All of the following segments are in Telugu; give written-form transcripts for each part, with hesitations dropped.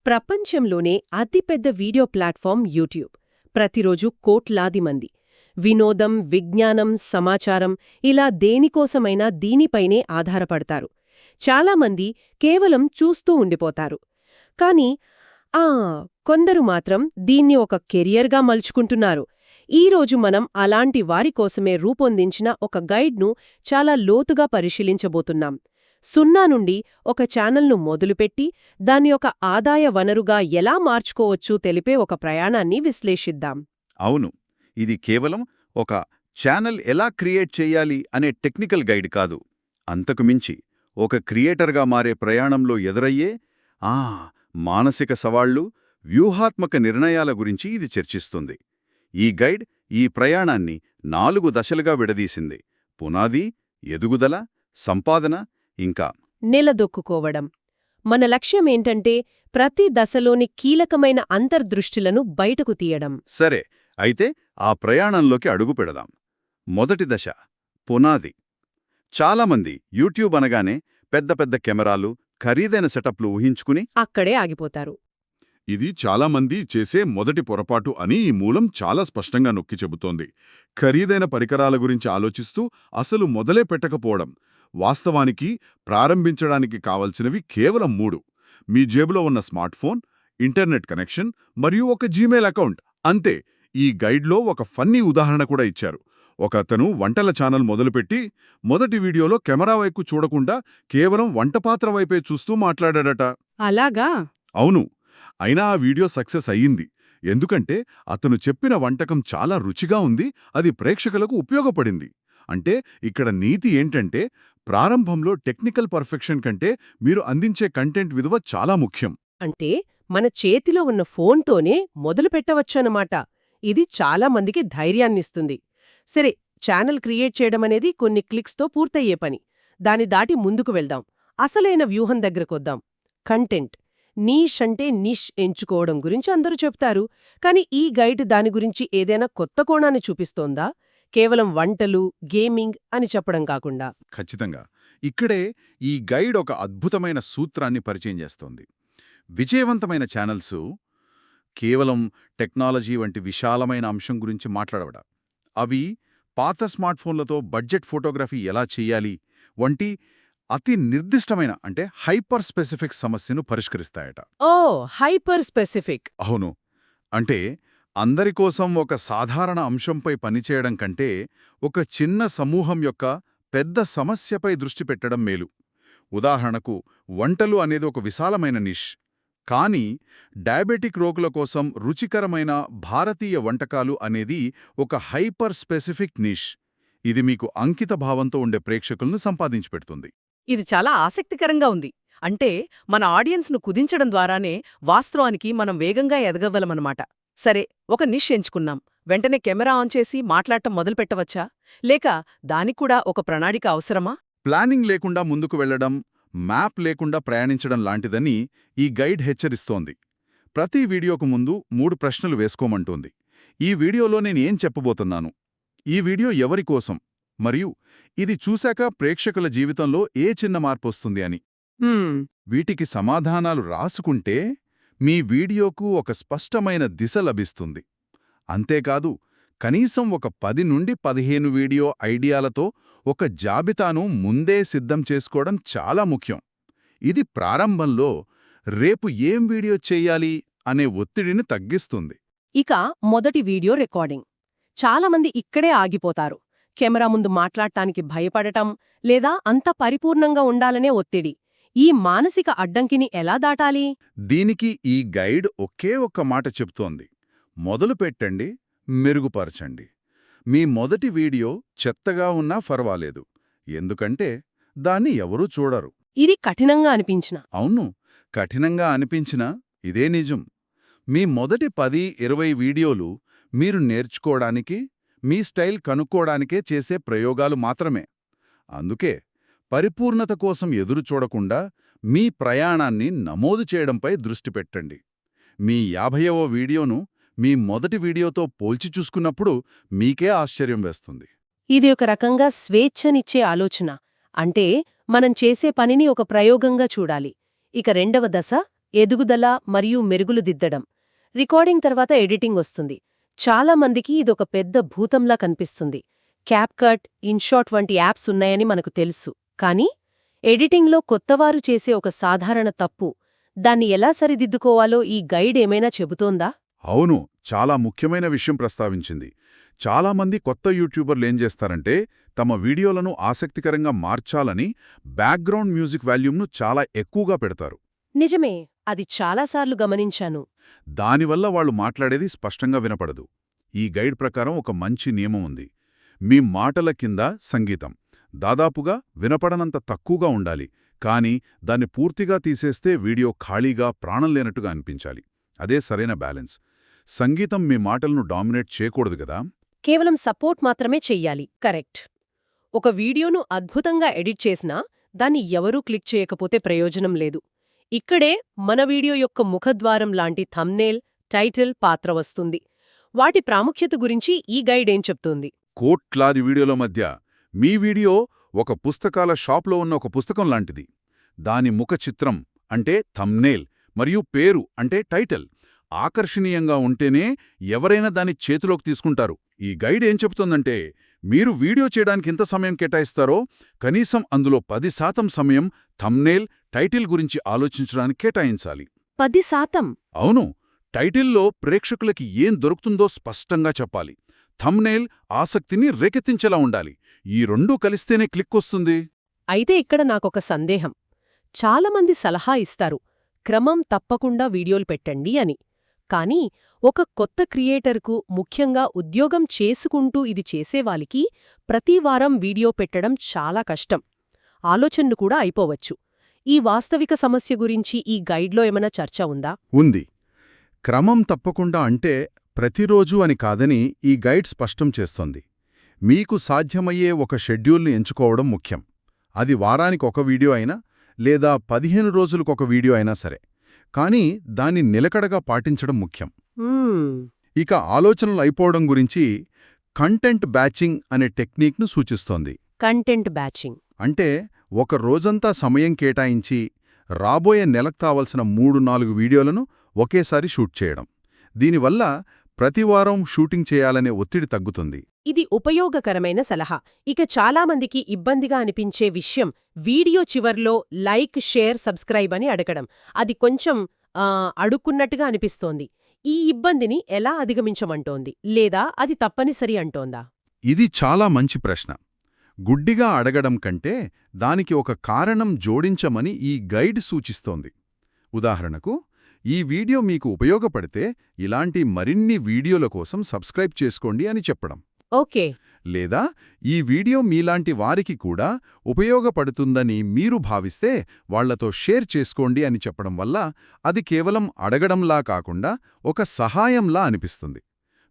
ప్రపంచంలోనే అతిపెద్ద వీడియో ప్లాట్ఫామ్ యూట్యూబ్. ప్రతిరోజు కోట్లాది మంది వినోదం, విజ్ఞానం, సమాచారం ఇలా దేనికోసమైనా దీనిపైనే ఆధారపడతారు. చాలామంది కేవలం చూస్తూ ఉండిపోతారు. కానీ ఆ కొందరు మాత్రం దీన్ని ఒక కెరియర్గా మలుచుకుంటున్నారు. ఈరోజు మనం అలాంటి వారి కోసమే రూపొందించిన ఒక గైడ్ను చాలా లోతుగా పరిశీలించబోతున్నాం. 0 నుండి ఒక ఛానల్ను మొదలుపెట్టి దాన్ని ఒక ఆదాయ వనరుగా ఎలా మార్చుకోవచ్చో తెలిపే ఒక ప్రయాణాన్ని విశ్లేషిద్దాం. అవును, ఇది కేవలం ఒక ఛానల్ ఎలా క్రియేట్ చేయాలి అనే టెక్నికల్ గైడ్ కాదు. అంతకుమించి ఒక క్రియేటర్గా మారే ప్రయాణంలో ఎదురయ్యే మానసిక సవాళ్లు, వ్యూహాత్మక నిర్ణయాల గురించి ఇది చర్చిస్తుంది. ఈ గైడ్ ఈ ప్రయాణాన్ని 4 దశలుగా విడదీసింది: పునాది, ఎదుగుదల, సంపాదన, ఇంకా నిలదొక్కుకోవడం. మన లక్ష్యమేంటంటే ప్రతి దశలోని కీలకమైన అంతర్దృష్టిలను బయటకు తీయడం. సరే, అయితే ఆ ప్రయాణంలోకి అడుగు పెడదాం. మొదటి దశ పునాది. చాలామంది యూట్యూబ్ అనగానే పెద్ద పెద్ద కెమెరాలు, ఖరీదైన సెటప్లు ఊహించుకుని అక్కడే ఆగిపోతారు. ఇది చాలామంది చేసే మొదటి పొరపాటు అని ఈ మూలం చాలా స్పష్టంగా నొక్కి చెబుతోంది. ఖరీదైన పరికరాల గురించి ఆలోచిస్తూ అసలు మొదలే పెట్టకపోవడం. వాస్తవానికి ప్రారంభించడానికి కావలసినవి కేవలం 3: మీ జేబులో ఉన్న స్మార్ట్ఫోన్, ఇంటర్నెట్ కనెక్షన్ మరియు ఒక జీమెయిల్ అకౌంట్. అంతే. ఈ గైడ్లో ఒక ఫన్నీ ఉదాహరణ కూడా ఇచ్చారు. ఒకతను వంటల ఛానల్ మొదలుపెట్టి మొదటి వీడియోలో కెమెరా వైపు చూడకుండా కేవలం వంటపాత్ర వైపే చూస్తూ మాట్లాడాడట. అలాగా? అవును. అయినా ఆ వీడియో సక్సెస్ అయ్యింది. ఎందుకంటే అతను చెప్పిన వంటకం చాలా రుచిగా ఉంది, అది ప్రేక్షకులకు ఉపయోగపడింది. అంటే ఇక్కడ నీతి ఏంటంటే, ప్రారంభంలో టెక్నికల్ పర్ఫెక్షన్ కంటే మీరు అందించే కంటెంట్ విలువ చాలా ముఖ్యం. అంటే మన చేతిలో ఉన్న ఫోన్తోనే మొదలు పెట్టవచ్చన్నమాట. ఇది చాలా మందికి ధైర్యాన్నిస్తుంది. సరే, ఛానల్ క్రియేట్ చేయడమనేది కొన్ని క్లిక్స్తో పూర్తయ్యే పని. దాని దాటి ముందుకు వెళ్దాం. అసలైన వ్యూహం దగ్గరకొద్దాం. కంటెంట్. నీష్ అంటే నిష్ ఎంచుకోవడం గురించి అందరూ చెప్తారు. కానీ ఈ గైడ్ దాని గురించి ఏదైనా కొత్త కోణాన్ని చూపిస్తోందా? కేవలం వంటలు, గేమింగ్ అని చెప్పడం కాకుండా. ఖచ్చితంగా. ఇక్కడే ఈ గైడ్ ఒక అద్భుతమైన సూత్రాన్ని పరిచయం చేస్తోంది. విజయవంతమైన ఛానల్స్ కేవలం టెక్నాలజీ వంటి విశాలమైన అంశం గురించి మాట్లాడవడ. అవి పాత స్మార్ట్ఫోన్లతో బడ్జెట్ ఫోటోగ్రఫీ ఎలా చెయ్యాలి వంటి అతి నిర్దిష్టమైన, అంటే హైపర్ స్పెసిఫిక్ సమస్యను పరిష్కరిస్తాయట. ఓ, హైపర్ స్పెసిఫిక్. అవును. అంటే అందరికోసం ఒక సాధారణ అంశంపై పనిచేయడం కంటే ఒక చిన్న సమూహం యొక్క పెద్ద సమస్యపై దృష్టి పెట్టడం మేలు. ఉదాహరణకు, వంటలు అనేది ఒక విశాలమైన నిష్. కానీ డయాబెటిక్ రోగుల కోసం రుచికరమైన భారతీయ వంటకాలు అనేది ఒక హైపర్ స్పెసిఫిక్ నిష్. ఇది మీకు అంకిత భావంతో ఉండే ప్రేక్షకులను సంపాదించి పెడుతుంది. ఇది చాలా ఆసక్తికరంగా ఉంది. అంటే మన ఆడియన్స్ను కుదించడం ద్వారానే వాస్తవానికి మనం వేగంగా ఎదగగలమన్నమాట. సరే, ఒక నిష్ ఎంచుకున్నాం. వెంటనే కెమెరా ఆన్ చేసి మాట్లాడటం మొదలుపెట్టవచ్చా? లేక దానిక్కూడా ఒక ప్రణాళిక అవసరమా? ప్లానింగ్ లేకుండా ముందుకు వెళ్లడం, మ్యాప్ లేకుండా ప్రయాణించడం లాంటిదని ఈ గైడ్ హెచ్చరిస్తోంది. ప్రతి వీడియోకు ముందు 3 ప్రశ్నలు వేసుకోమంటోంది. ఈ వీడియోలో నేనేం చెప్పబోతున్నాను? ఈ వీడియో ఎవరి కోసం? మరియు ఇది చూశాక ప్రేక్షకుల జీవితంలో ఏ చిన్న మార్పొస్తుంది అని. వీటికి సమాధానాలు రాసుకుంటే మీ వీడియోకు ఒక స్పష్టమైన దిశ లభిస్తుంది. అంతేకాదు, కనీసం ఒక 10 నుండి 15 వీడియో ఐడియాలతో ఒక జాబితాను ముందే సిద్ధం చేసుకోవడం చాలా ముఖ్యం. ఇది ప్రారంభంలో రేపు ఏం వీడియో చెయ్యాలి అనే ఒత్తిడిని తగ్గిస్తుంది. ఇక మొదటి వీడియో రికార్డింగ్. చాలామంది ఇక్కడే ఆగిపోతారు. కెమెరా ముందు మాట్లాడటానికి భయపడటం, లేదా అంత పరిపూర్ణంగా ఉండాలనే ఒత్తిడి. ఈ మానసిక అడ్డంకిని ఎలా దాటాలి? దీనికి ఈ గైడ్ ఒకే ఒక్క మాట చెప్తోంది: మొదలు పెట్టండి, మెరుగుపరచండి. మీ మొదటి వీడియో చెత్తగా ఉన్నా పర్వాలేదు, ఎందుకంటే దాన్ని ఎవరూ చూడరు. ఇది కఠినంగా అనిపించిన. అవును, కఠినంగా అనిపించినా ఇదే నిజం. మీ మొదటి 10-20 వీడియోలు మీరు నేర్చుకోవడానికి, మీ స్టైల్ కనుక్కోడానికే చేసే ప్రయోగాలు మాత్రమే. అందుకే పరిపూర్ణత కోసం ఎదురు చూడకుండా మీ ప్రయాణాన్ని నమోదు చేయడంపై దృష్టి పెట్టండి. మీ 50వ వీడియోను మీ మొదటి వీడియోతో పోల్చి చూసుకున్నప్పుడు మీకే ఆశ్చర్యం వేస్తుంది. ఇది ఒక రకంగా స్వేచ్ఛనిచ్చే ఆలోచన. అంటే మనం చేసే పనిని ఒక ప్రయోగంగా చూడాలి. ఇక రెండవ దశ ఎదుగుదల మరియు మెరుగులు దిద్దడం. రికార్డింగ్ తర్వాత ఎడిటింగ్ వస్తుంది. చాలా మందికి ఇదొక పెద్ద భూతంలా కనిపిస్తుంది. క్యాప్కట్, ఇన్షాట్ వంటి యాప్స్ ఉన్నాయని మనకు తెలుసు. కానీ ఎడిటింగ్లో కొత్తవారు చేసే ఒక సాధారణ తప్పు, దాన్ని ఎలా సరిదిద్దుకోవాలో ఈ గైడ్ ఏమైనా చెబుతోందా? అవును, చాలా ముఖ్యమైన విషయం ప్రస్తావించింది. చాలామంది కొత్త యూట్యూబర్లు ఏం చేస్తారంటే తమ వీడియోలను ఆసక్తికరంగా మార్చాలని బ్యాక్గ్రౌండ్ మ్యూజిక్ వాల్యూమ్ను చాలా ఎక్కువగా పెడతారు. నిజమే, అది చాలాసార్లు గమనించాను. దానివల్ల వాళ్ళు మాట్లాడేది స్పష్టంగా వినపడదు. ఈ గైడ్ ప్రకారం ఒక మంచి నియమం ఉంది. మీ మాటల కింద సంగీతం దాదాపుగా వినపడనంత తక్కువగా ఉండాలి, కానీ దాన్ని పూర్తిగా తీసేస్తే వీడియో ఖాళీగా ప్రాణం లేనట్టుగా అనిపించాలి. అదే సరైన బ్యాలెన్స్. సంగీతం మీ మాటలను డామినేట్ చేయకూడదు కదా. కేవలం సపోర్ట్ మాత్రమే చెయ్యాలి. కరెక్ట్. ఒక వీడియోను అద్భుతంగా ఎడిట్ చేసినా దాన్ని ఎవరూ క్లిక్ చేయకపోతే ప్రయోజనం లేదు. ఇక్కడే మన వీడియో యొక్క ముఖద్వారం లాంటి థంబ్నెయిల్, టైటిల్ పాత్ర వస్తుంది. వాటి ప్రాముఖ్యత గురించి ఈ గైడ్ ఏం చెప్తోంది? కోట్లాది వీడియోల మధ్య మీ వీడియో ఒక పుస్తకాల షాప్లో ఉన్న ఒక పుస్తకం లాంటిది. దాని ముఖ చిత్రం అంటే థంబ్నెయిల్ మరియు పేరు అంటే టైటిల్ ఆకర్షణీయంగా ఉంటేనే ఎవరైనా దాన్ని చేతిలోకి తీసుకుంటారు. ఈ గైడ్ ఏం చెబుతోందంటే మీరు వీడియో చేయడానికి ఎంత సమయం కేటాయిస్తారో కనీసం అందులో 10% సమయం థంబ్నెయిల్, టైటిల్ గురించి ఆలోచించడానికి కేటాయించాలి. 10%? అవును, టైటిల్లో ప్రేక్షకులకి ఏం దొరుకుతుందో స్పష్టంగా చెప్పాలి. థంబ్నెయిల్ ఆసక్తిని రేకెత్తించేలా ఉండాలి. ఈ రెండూ కలిస్తేనే క్లిక్ వస్తుంది. అయితే ఇక్కడ నాకొక సందేహం. చాలామంది సలహా ఇస్తారు, క్రమం తప్పకుండా వీడియోలు పెట్టండి అని. కానీ ఒక కొత్త క్రియేటర్కు, ముఖ్యంగా ఉద్యోగం చేసుకుంటూ ఇది చేసేవాళ్ళకి ప్రతివారం వీడియో పెట్టడం చాలా కష్టం. ఆలోచనను కూడా అయిపోవచ్చు. ఈ వాస్తవిక సమస్య గురించి ఈ గైడ్లో ఏమైనా చర్చ ఉందా? ఉంది. క్రమం తప్పకుండా అంటే ప్రతిరోజూ అని కాదని ఈ గైడ్ స్పష్టం చేస్తోంది. మీకు సాధ్యమయ్యే ఒక షెడ్యూల్ని ఎంచుకోవడం ముఖ్యం. అది వారానికి ఒక వీడియో అయినా లేదా 15 రోజులకొక వీడియో అయినా సరే. కానీ దాన్ని నిలకడగా పాటించడం ముఖ్యం. ఇక ఆలోచనలు అయిపోవడం గురించి కంటెంట్ బ్యాచింగ్ అనే టెక్నిక్ను సూచిస్తోంది. కంటెంట్ బ్యాచింగ్ అంటే ఒక రోజంతా సమయం కేటాయించి రాబోయే నెలకు కావలసిన 3-4 వీడియోలను ఒకేసారి షూట్ చేయడం. దీనివల్ల ప్రతివారం షూటింగ్ చేయాలనే ఒత్తిడి తగ్గుతుంది. ఇది ఉపయోగకరమైన సలహా. ఇక చాలామందికి ఇబ్బందిగా అనిపించే విషయం వీడియో చివర్లో లైక్, షేర్, సబ్స్క్రైబ్ అని అడగడం. అది కొంచెం అడుక్కున్నట్టుగా అనిపిస్తోంది. ఈ ఇబ్బందిని ఎలా అధిగమించమంటోంది? లేదా అది తప్పనిసరి అంటోందా? ఇది చాలా మంచి ప్రశ్న. గుడ్డిగా అడగడం కంటే దానికి ఒక కారణం జోడించమని ఈ గైడ్ సూచిస్తోంది. ఉదాహరణకు, ఈ వీడియో మీకు ఉపయోగపడితే ఇలాంటి మరిన్ని వీడియోల కోసం సబ్స్క్రైబ్ చేసుకోండి అని చెప్పడం. ఓకే. లేదా ఈ వీడియో మీలాంటి వారికి కూడా ఉపయోగపడుతుందని మీరు భావిస్తే వాళ్లతో షేర్ చేసుకోండి అని చెప్పడం వల్ల అది కేవలం అడగడంలా కాకుండా ఒక సహాయంలా అనిపిస్తుంది.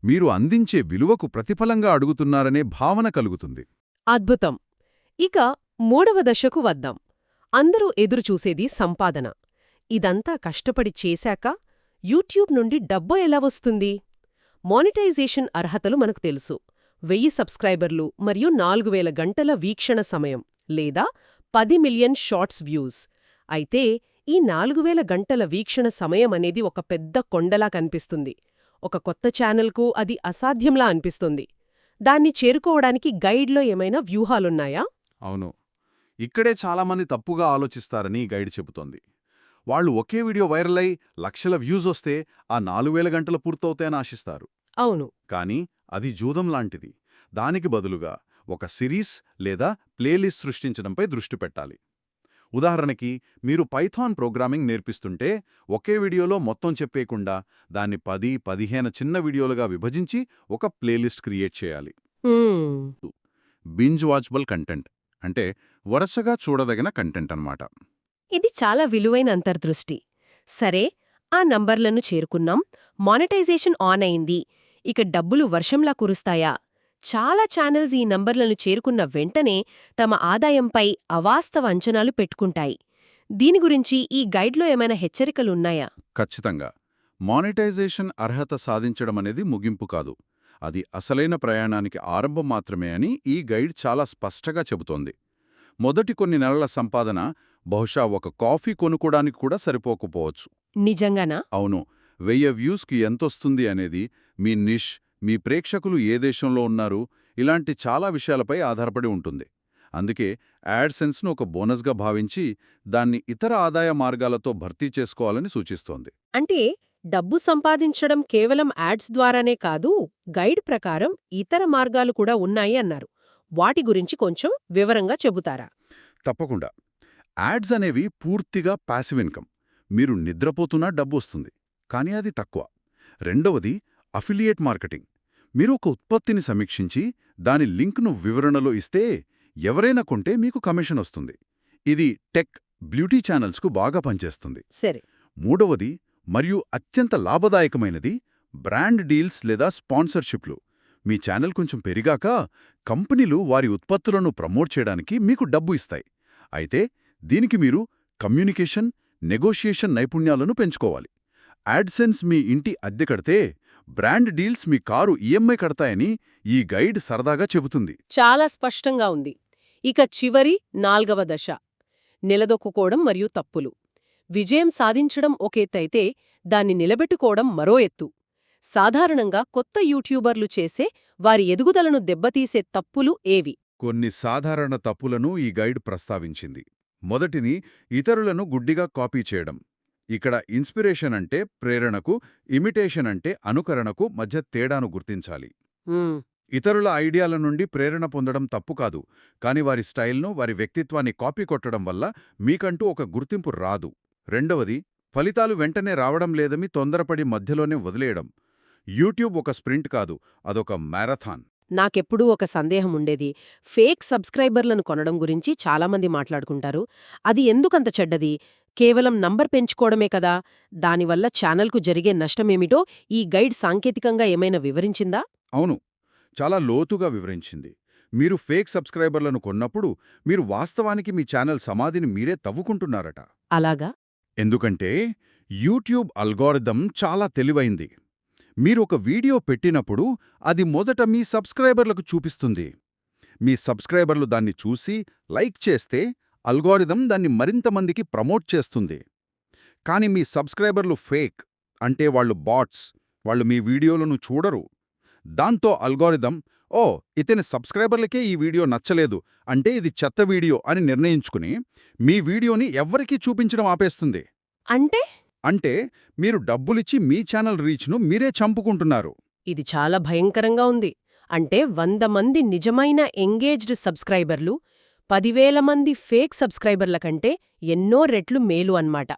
మీరు అందించే విలువకు ప్రతిఫలంగా అడుగుతున్నారనే భావన కలుగుతుంది. అద్భుతం. ఇక 3వ దశకు వద్దాం. అందరూ ఎదురుచూసేది సంపాదన. ఇదంతా కష్టపడి చేశాక యూట్యూబ్ నుండి డబ్బు ఎలా వస్తుంది? మానిటైజేషన్ అర్హతలు మనకు తెలుసు. 1000 సబ్స్క్రైబర్లు మరియు 4000 గంటల వీక్షణ సమయం లేదా 10 మిలియన్ షార్ట్స్ వ్యూస్. అయితే ఈ 4000 గంటల వీక్షణ సమయం అనేది ఒక పెద్ద కొండలా కనిపిస్తుంది. ఒక కొత్త ఛానల్కు అది అసాధ్యంలా అనిపిస్తుంది. దాన్ని చేరుకోవడానికి గైడ్లో ఏమైనా వ్యూహాలున్నాయా? అవును, ఇక్కడే చాలామంది తప్పుగా ఆలోచిస్తారని ఈ గైడ్ చెబుతోంది. వాళ్ళు ఒకే వీడియో వైరల్ అయి లక్షల వ్యూస్ వస్తే ఆ 4000 గంటలు పూర్తవుతాయని ఆశిస్తారు. అవును. కానీ అది జూదం లాంటిది. దానికి బదులుగా ఒక సిరీస్ లేదా ప్లేలిస్ట్ సృష్టించడంపై దృష్టి పెట్టాలి. ఉదాహరణకి, మీరు పైథాన్ ప్రోగ్రామింగ్ నేర్పిస్తుంటే ఒకే వీడియోలో మొత్తం చెప్పేయకుండా దాన్ని 10-15 చిన్న వీడియోలుగా విభజించి ఒక ప్లేలిస్ట్ క్రియేట్ చేయాలి. బింజ్ వాచబుల్ కంటెంట్ అంటే వరుసగా చూడదగిన కంటెంట్ అన్నమాట. ఇది చాలా విలువైన అంతర్దృష్టి. సరే, ఆ నంబర్లను చేరుకున్నాం. మానిటైజేషన్ ఆన్ అయింది. ఇక డబ్బులు వర్షంలా కురుస్తాయా? చాలా ఛానల్స్ ఈ నంబర్లను చేరుకున్న వెంటనే తమ ఆదాయంపై అవాస్తవ అంచనాలు పెట్టుకుంటాయి. దీని గురించి ఈ గైడ్లో ఏమైనా హెచ్చరికలున్నాయా? ఖచ్చితంగా. మానిటైజేషన్ అర్హత సాధించడమనేది ముగింపు కాదు. అది అసలైన ప్రయాణానికి ఆరంభం మాత్రమే అని ఈ గైడ్ చాలా స్పష్టంగా చెబుతోంది. మొదటి కొన్ని నెలల సంపాదన బహుశా ఒక కాఫీ కొనుక్కోడానికి కూడా సరిపోకపోవచ్చు. నిజంగానా? అవును. 1000 వ్యూస్కి ఎంతొస్తుంది అనేది, మీ నిష్, మీ ప్రేక్షకులు ఏ దేశంలో ఉన్నారు, ఇలాంటి చాలా విషయాలపై ఆధారపడి ఉంటుంది. అందుకే యాడ్సెన్స్ను ఒక బోనస్గా భావించి దాన్ని ఇతర ఆదాయ మార్గాలతో భర్తీ చేసుకోవాలని సూచిస్తోంది. అంటే డబ్బు సంపాదించడం కేవలం యాడ్స్ ద్వారానే కాదు, గైడ్ ప్రకారం ఇతర మార్గాలు కూడా ఉన్నాయి అన్నారు. వాటి గురించి కొంచెం వివరంగా చెబుతారా? తప్పకుండా. యాడ్స్ అనేవి పూర్తిగా పాసివ్ ఇన్కమ్. మీరు నిద్రపోతున్నా డబ్బు వస్తుంది, కానీ అది తక్కువ. రెండవది అఫిలియేట్ మార్కెటింగ్. మీరు ఒక ఉత్పత్తిని సమీక్షించి దాని లింక్ను వివరణలో ఇస్తే ఎవరైనా కొంటే మీకు కమిషన్ వస్తుంది. ఇది టెక్, బ్యూటీ ఛానల్స్కు బాగా పనిచేస్తుంది. సరే. మూడవది మరియు అత్యంత లాభదాయకమైనది బ్రాండ్ డీల్స్ లేదా స్పాన్సర్షిప్లు. మీ ఛానల్ కొంచెం పెరిగాక కంపెనీలు వారి ఉత్పత్తులను ప్రమోట్ చేయడానికి మీకు డబ్బు ఇస్తాయి. అయితే దీనికి మీరు కమ్యూనికేషన్, నెగోషియేషన్ నైపుణ్యాలను పెంచుకోవాలి. యాడ్సెన్స్ మీ ఇంటి అద్దె కడితే, బ్రాండ్ డీల్స్ మీ కారు ఈఎంఐ కడతాయని ఈ గైడ్ సరదాగా చెబుతుంది. చాలా స్పష్టంగా ఉంది. ఇక చివరి 4వ దశ, నిలదొక్కుకోవడం మరియు తప్పులు. విజయం సాధించడం ఒక ఎత్తైతే దాన్ని నిలబెట్టుకోవడం మరో ఎత్తు. సాధారణంగా కొత్త యూట్యూబర్లు చేసే వారి ఎదుగుదలను దెబ్బతీసే తప్పులు ఏవి? కొన్ని సాధారణ తప్పులను ఈ గైడ్ ప్రస్తావించింది. మొదటిది, ఇతరులను గుడ్డిగా కాపీ చేయడం. ఇక్కడ ఇన్స్పిరేషన్ అంటే ప్రేరణకు, ఇమిటేషన్ అంటే అనుకరణకు మధ్య తేడాను గుర్తించాలి. ఇతరుల ఐడియాల నుండి ప్రేరణ పొందడం తప్పు కాదు, కానీ వారి స్టైల్ను, వారి వ్యక్తిత్వాన్ని కాపీ కొట్టడం వల్ల మీకంటూ ఒక గుర్తింపు రాదు. రెండవది, ఫలితాలు వెంటనే రావడం లేదని తొందరపడి మధ్యలోనే వదిలేయడం. యూట్యూబ్ ఒక స్ప్రింట్ కాదు, అదొక మ్యారథాన్. నాకెప్పుడూ ఒక సందేహం ఉండేది. ఫేక్ సబ్స్క్రైబర్లను కొనడం గురించి చాలామంది మాట్లాడుకుంటారు. అది ఎందుకంత చెడ్డది? కేవలం నంబర్ పెంచుకోవడమే కదా? దానివల్ల ఛానల్కు జరిగే నష్టమేమిటో ఈ గైడ్ సాంకేతికంగా ఏమైనా వివరించిందా? అవును, చాలా లోతుగా వివరించింది. మీరు ఫేక్ సబ్స్క్రైబర్లను కొన్నప్పుడు మీరు వాస్తవానికి మీ ఛానల్ సమాధిని మీరే తవ్వుకుంటున్నారట. అలాగా? ఎందుకంటే యూట్యూబ్ అల్గోరిథం చాలా తెలివైంది. మీరు ఒక వీడియో పెట్టినప్పుడు అది మొదట మీ సబ్స్క్రైబర్లకు చూపిస్తుంది. మీ సబ్స్క్రైబర్లు దాన్ని చూసి లైక్ చేస్తే అల్గోరిథం దాన్ని మరింత మందికి ప్రమోట్ చేస్తుంది. కానీ మీ సబ్స్క్రైబర్లు ఫేక్, అంటే వాళ్ళు బాట్స్, వాళ్ళు మీ వీడియోలను చూడరు. దాంతో అల్గోరిథం, ఓ ఇతని సబ్స్క్రైబర్లకే ఈ వీడియో నచ్చలేదు, అంటే ఇది చెత్త వీడియో అని నిర్ణయించుకుని మీ వీడియోని ఎవ్వరికీ చూపించడం ఆపేస్తుంది. అంటే మీరు డబ్బులిచ్చి మీ ఛానల్ రీచ్ను మీరే చంపుకుంటున్నారు. ఇది చాలా భయంకరంగా ఉంది. అంటే 100 మంది నిజమైన ఎంగేజ్డ్ సబ్స్క్రైబర్లు 10,000 మంది ఫేక్ సబ్స్క్రైబర్ల కంటే ఎన్నో రెట్లు మేలు అన్నమాట.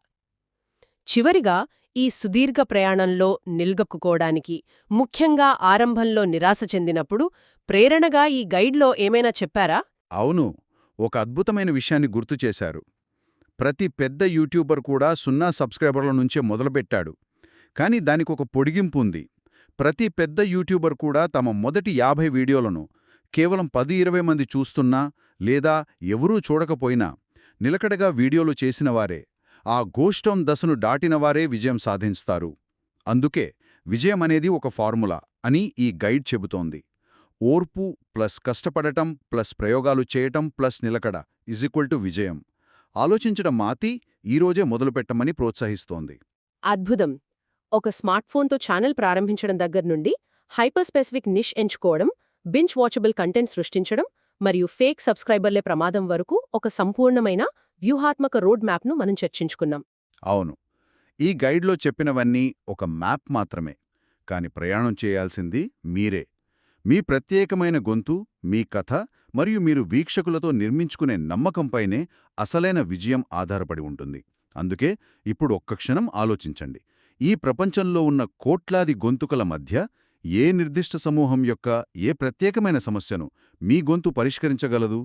చివరిగా, ఈ సుదీర్ఘ ప్రయాణంలో నిల్గక్కుకోవడానికి, ముఖ్యంగా ఆరంభంలో నిరాశ చెందినప్పుడు ప్రేరణగా ఈ గైడ్లో ఏమైనా చెప్పారా? అవును, ఒక అద్భుతమైన విషయాన్ని గుర్తు చేశారు. ప్రతి పెద్ద యూట్యూబర్ కూడా 0 సబ్స్క్రైబర్ల నుంచే మొదలుపెట్టాడు. కానీ దానికొక పొడిగింపు ఉంది. ప్రతి పెద్ద యూట్యూబర్ కూడా తమ మొదటి 50 వీడియోలను కేవలం 10-20 మంది చూస్తున్నా లేదా ఎవరూ చూడకపోయినా నిలకడగా వీడియోలు చేసినవారే, ఆ గోష్టం దశను దాటినవారే విజయం సాధిస్తారు. అందుకే విజయమనేది ఒక ఫార్ములా అని ఈ గైడ్ చెబుతోంది. ఓర్పు ప్లస్ కష్టపడటం ప్లస్ ప్రయోగాలు చేయటం ప్లస్ నిలకడ = విజయం. ఆలోచించడం మాతి ఈరోజే మొదలుపెట్టమని ప్రోత్సహిస్తోంది. అద్భుతం. ఒక స్మార్ట్ఫోన్తో ఛానల్ ప్రారంభించడం దగ్గర్నుండి హైపర్ స్పెసిఫిక్ నిష్ ఎంచుకోవడం, బింజ్ వాచబుల్ కంటెంట్ సృష్టించడం మరియు ఫేక్ సబ్స్క్రైబర్లే ప్రమాదం వరకు ఒక సంపూర్ణమైన వ్యూహాత్మక రోడ్ మ్యాప్ను మనం చర్చించుకున్నాం. అవును, ఈ గైడ్లో చెప్పినవన్నీ ఒక మ్యాప్ మాత్రమే. కాని ప్రయాణం చేయాల్సింది మీరే. మీ ప్రత్యేకమైన గొంతు, మీ కథ మరియు మీరు వీక్షకులతో నిర్మించుకునే నమ్మకంపైనే అసలైన విజయం ఆధారపడి ఉంటుంది. అందుకే ఇప్పుడు ఒక్క క్షణం ఆలోచించండి. ఈ ప్రపంచంలో ఉన్న కోట్లాది గొంతుకల మధ్య ఏ నిర్దిష్ట సమూహం యొక్క ఏ ప్రత్యేకమైన సమస్యను మీ గొంతు పరిష్కరించగలదు?